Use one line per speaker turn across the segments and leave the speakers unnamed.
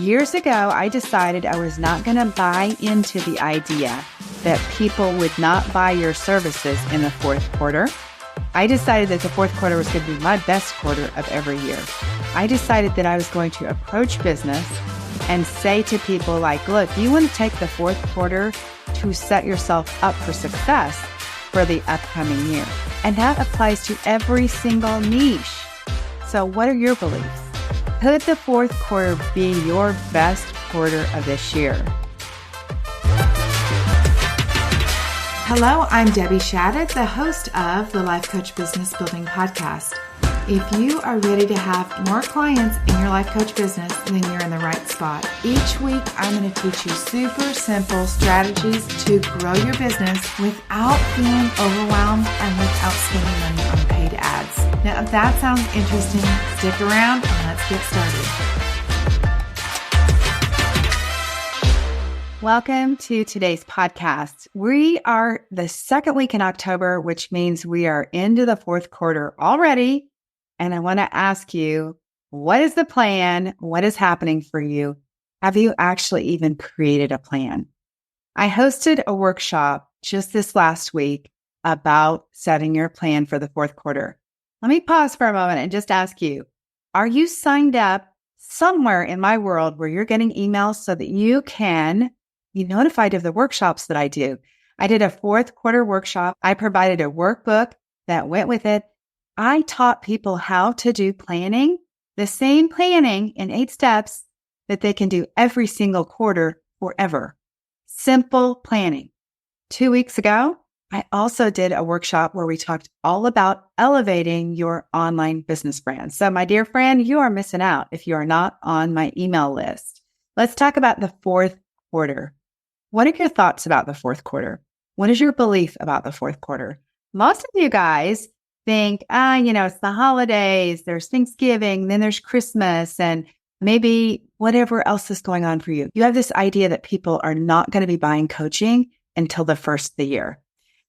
Years ago, I decided I was not going to buy into the idea that people would not buy your services in the fourth quarter. I decided that the fourth quarter was going to be my best quarter of every year. I decided that I was going to approach business and say to people like, look, you want to take the fourth quarter to set yourself up for success for the upcoming year. And that applies to every single niche. So what are your beliefs? Could the fourth quarter be your best quarter of this year?
Hello, I'm Debbie Shattuck, the host of the Life Coach Business Building Podcast. If you are ready to have more clients in your life coach business, then you're in the right spot. Each week, I'm going to teach you super simple strategies to grow your business without feeling overwhelmed and without spending money on paid ads. Now, if that sounds interesting, stick around and let's get started.
Welcome to today's podcast. We are the second week in October, which means we are into the fourth quarter already. And I want to ask you, what is the plan? What is happening for you? Have you actually even created a plan? I hosted a workshop just this last week about setting your plan for the fourth quarter. Let me pause for a moment and just ask you, are you signed up somewhere in my world where you're getting emails so that you can be notified of the workshops that I do? I did a fourth quarter workshop. I provided a workbook that went with it. I taught people how to do planning, the same planning in 8 steps that they can do every single quarter forever. Simple planning. 2 weeks ago, I also did a workshop where we talked all about elevating your online business brand. So my dear friend, you are missing out if you are not on my email list. Let's talk about the fourth quarter. What are your thoughts about the fourth quarter? What is your belief about the fourth quarter? Most of you guys think, it's the holidays, there's Thanksgiving, then there's Christmas, and maybe whatever else is going on for you. You have this idea that people are not going to be buying coaching until the first of the year.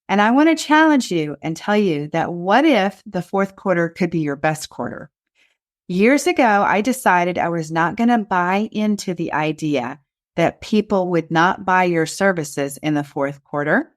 And I want to challenge you and tell you that what if the fourth quarter could be your best quarter? Years ago, I decided I was not going to buy into the idea that people would not buy your services in the fourth quarter.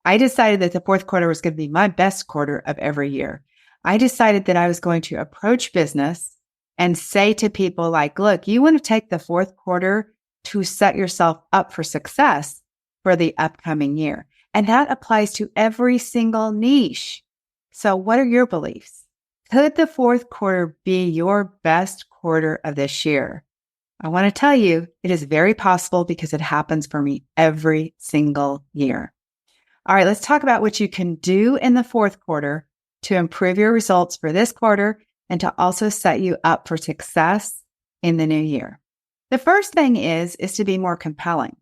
I decided that the fourth quarter was going to be my best quarter of every year. I decided that I was going to approach business and say to people like, look, you want to take the fourth quarter to set yourself up for success for the upcoming year. And that applies to every single niche. So what are your beliefs? Could the fourth quarter be your best quarter of this year? I want to tell you, it is very possible because it happens for me every single year. All right, let's talk about what you can do in the fourth quarter to improve your results for this quarter and to also set you up for success in the new year. The first thing is to be more compelling.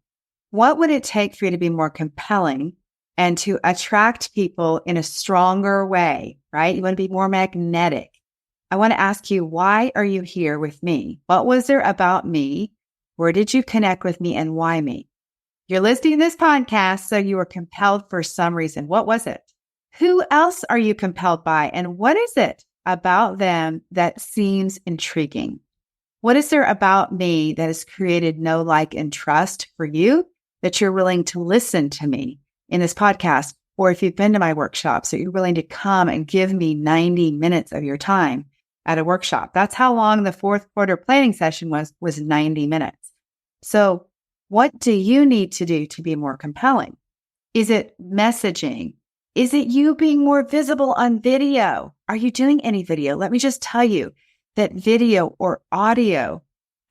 What would it take for you to be more compelling and to attract people in a stronger way, right? You want to be more magnetic. I want to ask you, why are you here with me? What was there about me? Where did you connect with me and why me? You're listening to this podcast, so you were compelled for some reason. What was it? Who else are you compelled by? And what is it about them that seems intriguing? What is there about me that has created know, like, and trust for you that you're willing to listen to me in this podcast? Or if you've been to my workshops, that you're willing to come and give me 90 minutes of your time at a workshop. That's how long the fourth quarter planning session was 90 minutes. So what do you need to do to be more compelling? Is it messaging? Is it you being more visible on video? Are you doing any video? Let me just tell you that video or audio,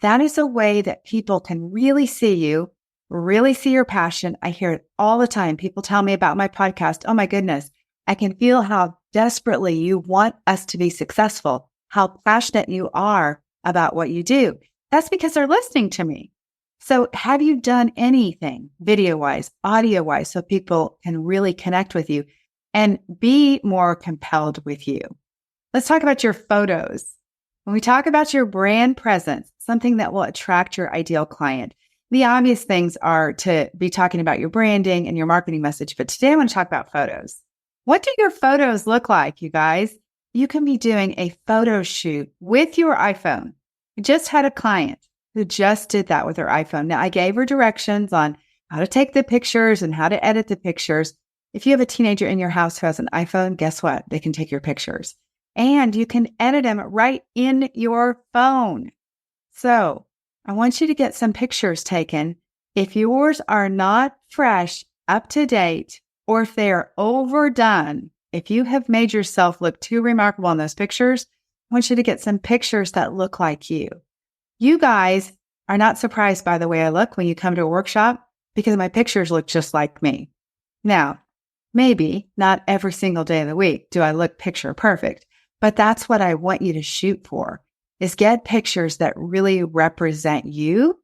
that is a way that people can really see you, really see your passion. I hear it all the time. People tell me about my podcast. Oh my goodness, I can feel how desperately you want us to be successful, how passionate you are about what you do. That's because they're listening to me. So have you done anything video-wise, audio-wise, so people can really connect with you and be more compelled with you? Let's talk about your photos. When we talk about your brand presence, something that will attract your ideal client, the obvious things are to be talking about your branding and your marketing message. But today I want to talk about photos. What do your photos look like, you guys? You can be doing a photo shoot with your iPhone. I just had a client who just did that with her iPhone. Now, I gave her directions on how to take the pictures and how to edit the pictures. If you have a teenager in your house who has an iPhone, guess what? They can take your pictures and you can edit them right in your phone. So I want you to get some pictures taken. If yours are not fresh, up to date, or if they are overdone, if you have made yourself look too remarkable in those pictures, I want you to get some pictures that look like you. You guys are not surprised by the way I look when you come to a workshop because my pictures look just like me. Now, maybe not every single day of the week do I look picture perfect, but that's what I want you to shoot for, is get pictures that really represent you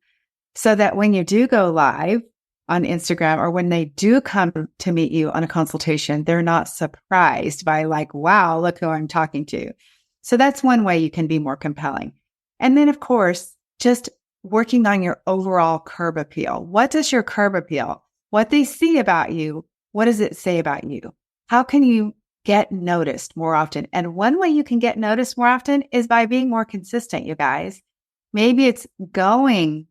so that when you do go live on Instagram or when they do come to meet you on a consultation, they're not surprised by like, wow, look who I'm talking to. So that's one way you can be more compelling. And then, of course, just working on your overall curb appeal. What does your curb appeal? What they see about you, what does it say about you? How can you get noticed more often? And one way you can get noticed more often is by being more consistent, you guys. Maybe it's going,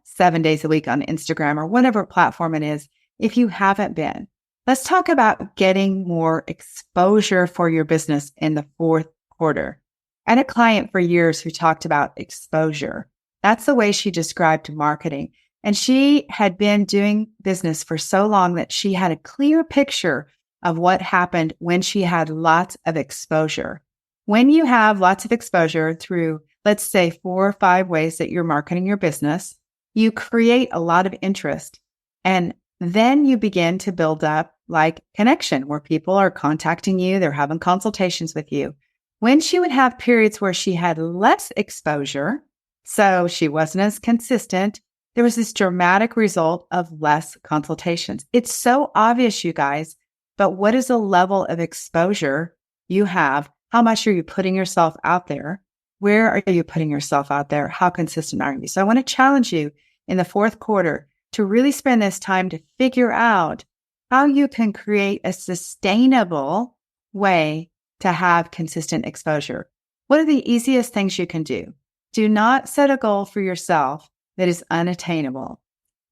7 days a week on Instagram or whatever platform it is. If you haven't been, let's talk about getting more exposure for your business in the fourth quarter. I had a client for years who talked about exposure. That's the way she described marketing. And she had been doing business for so long that she had a clear picture of what happened when she had lots of exposure. When you have lots of exposure through, let's say, 4 or 5 ways that you're marketing your business, you create a lot of interest. And then you begin to build up like connection where people are contacting you, they're having consultations with you. When she would have periods where she had less exposure, so she wasn't as consistent, there was this dramatic result of less consultations. It's so obvious, you guys, but what is the level of exposure you have? How much are you putting yourself out there? Where are you putting yourself out there? How consistent are you? So I want to challenge you in the fourth quarter to really spend this time to figure out how you can create a sustainable way to have consistent exposure. What are the easiest things you can do? Do not set a goal for yourself that is unattainable.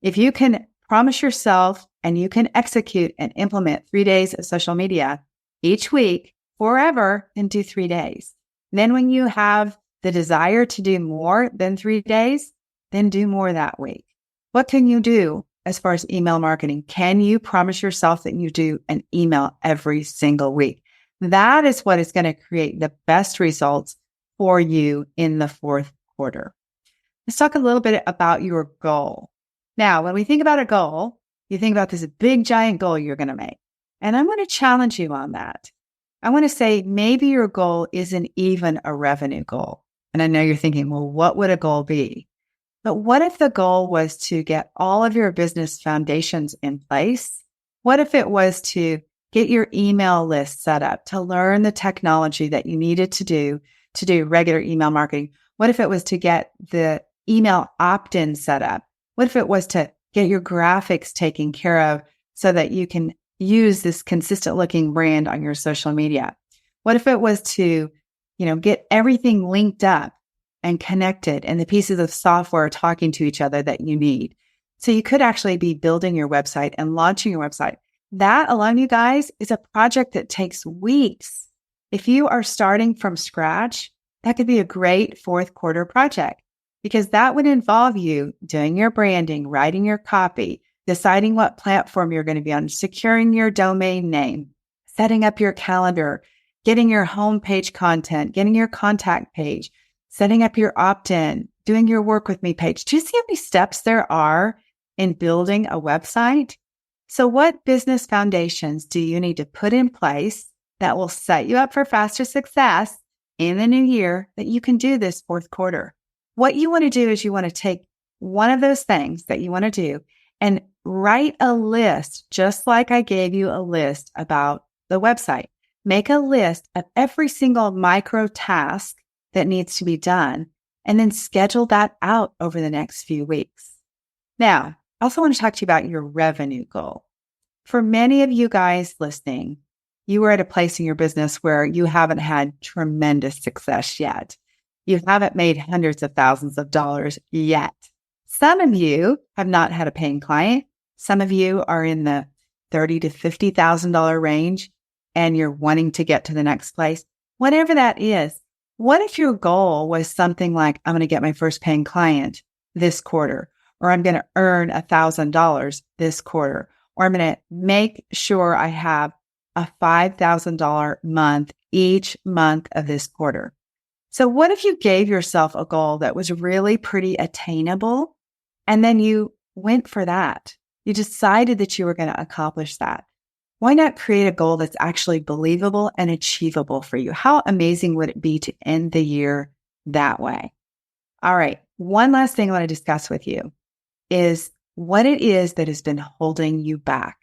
If you can promise yourself and you can execute and implement 3 days of social media each week forever, then do 3 days. Then when you have the desire to do more than 3 days, then do more that week. What can you do as far as email marketing? Can you promise yourself that you do an email every single week? That is what is going to create the best results for you in the fourth quarter. Let's talk a little bit about your goal. Now, when we think about a goal, you think about this big, giant goal you're going to make. And I'm going to challenge you on that. I want to say maybe your goal isn't even a revenue goal. And I know you're thinking, well, what would a goal be? But what if the goal was to get all of your business foundations in place? What if it was to get your email list set up, to learn the technology that you needed to do regular email marketing? What if it was to get the email opt-in set up? What if it was to get your graphics taken care of so that you can use this consistent looking brand on your social media? What if it was to, get everything linked up and connected and the pieces of software talking to each other that you need? So you could actually be building your website and launching your website. That alone, you guys, is a project that takes weeks. If you are starting from scratch, that could be a great fourth quarter project because that would involve you doing your branding, writing your copy, deciding what platform you're going to be on, securing your domain name, setting up your calendar, getting your homepage content, getting your contact page, setting up your opt-in, doing your work with me page. Do you see how many steps there are in building a website? So what business foundations do you need to put in place that will set you up for faster success in the new year that you can do this fourth quarter? What you want to do is you want to take one of those things that you want to do and write a list, just like I gave you a list about the website. Make a list of every single micro task that needs to be done, and then schedule that out over the next few weeks. Now, I also want to talk to you about your revenue goal. For many of you guys listening, you are at a place in your business where you haven't had tremendous success yet. You haven't made hundreds of thousands of dollars yet. Some of you have not had a paying client. Some of you are in the $30,000 to $50,000 range and you're wanting to get to the next place. Whatever that is, what if your goal was something like, I'm going to get my first paying client this quarter, or I'm going to earn $1,000 this quarter, or I'm going to make sure I have a $5,000 month each month of this quarter. So what if you gave yourself a goal that was really pretty attainable and then you went for that? You decided that you were going to accomplish that. Why not create a goal that's actually believable and achievable for you? How amazing would it be to end the year that way? All right. One last thing I want to discuss with you is what it is that has been holding you back.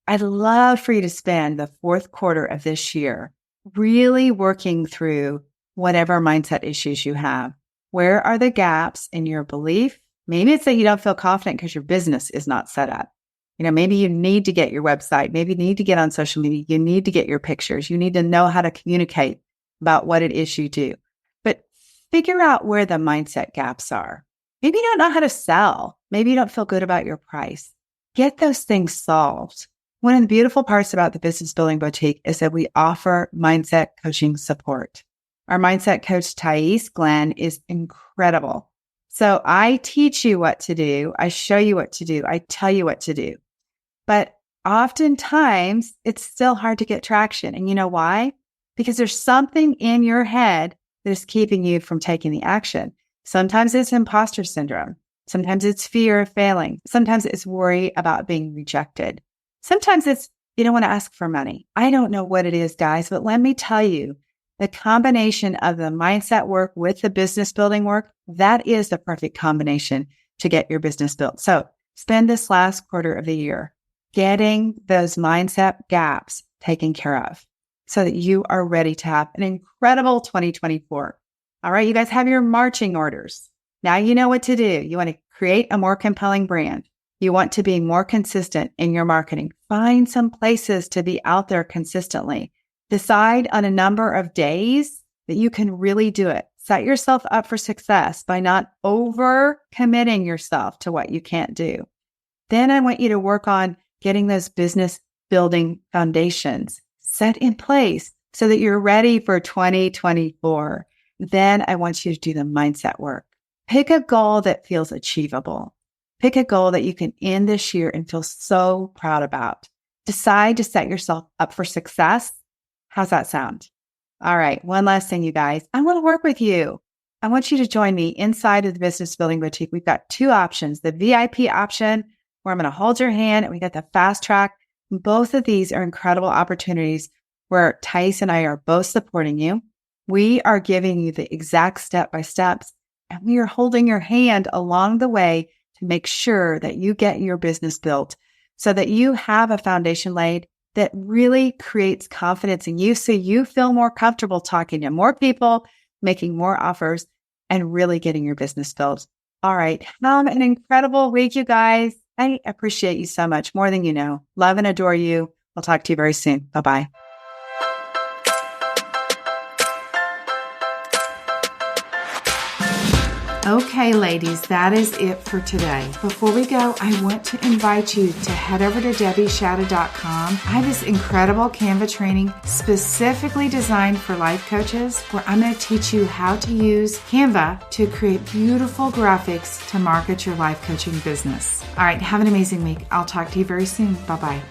I'd love for you to spend the fourth quarter of this year really working through whatever mindset issues you have. Where are the gaps in your belief? Maybe it's that you don't feel confident because your business is not set up. Maybe you need to get your website. Maybe you need to get on social media. You need to get your pictures. You need to know how to communicate about what it is you do. But figure out where the mindset gaps are. Maybe you don't know how to sell. Maybe you don't feel good about your price. Get those things solved. One of the beautiful parts about the Business Building Boutique is that we offer mindset coaching support. Our mindset coach, Thais Glenn, is incredible. So I teach you what to do. I show you what to do. I tell you what to do. But oftentimes, it's still hard to get traction. And you know why? Because there's something in your head that is keeping you from taking the action. Sometimes it's imposter syndrome. Sometimes it's fear of failing. Sometimes it's worry about being rejected. Sometimes it's you don't want to ask for money. I don't know what it is, guys, but let me tell you, the combination of the mindset work with the business building work, that is the perfect combination to get your business built. So spend this last quarter of the year getting those mindset gaps taken care of so that you are ready to have an incredible 2024. All right, you guys have your marching orders. Now you know what to do. You want to create a more compelling brand. You want to be more consistent in your marketing. Find some places to be out there consistently. Decide on a number of days that you can really do it. Set yourself up for success by not over committing yourself to what you can't do. Then I want you to work on getting those business building foundations set in place so that you're ready for 2024. Then I want you to do the mindset work. Pick a goal that feels achievable. Pick a goal that you can end this year and feel so proud about. Decide to set yourself up for success. How's that sound? All right. One last thing, you guys. I want to work with you. I want you to join me inside of the Business Building Boutique. We've got two options. The VIP option, where I'm going to hold your hand, and we got the fast track. Both of these are incredible opportunities where Thais and I are both supporting you. We are giving you the exact step-by-steps, and we are holding your hand along the way to make sure that you get your business built so that you have a foundation laid that really creates confidence in you so you feel more comfortable talking to more people, making more offers, and really getting your business built. All right. Have an incredible week, you guys. I appreciate you so much, more than you know. Love and adore you. I'll talk to you very soon. Bye-bye.
Okay, ladies, that is it for today. Before we go, I want to invite you to head over to debbieshada.com. I have this incredible Canva training specifically designed for life coaches where I'm going to teach you how to use Canva to create beautiful graphics to market your life coaching business. All right, have an amazing week. I'll talk to you very soon. Bye-bye.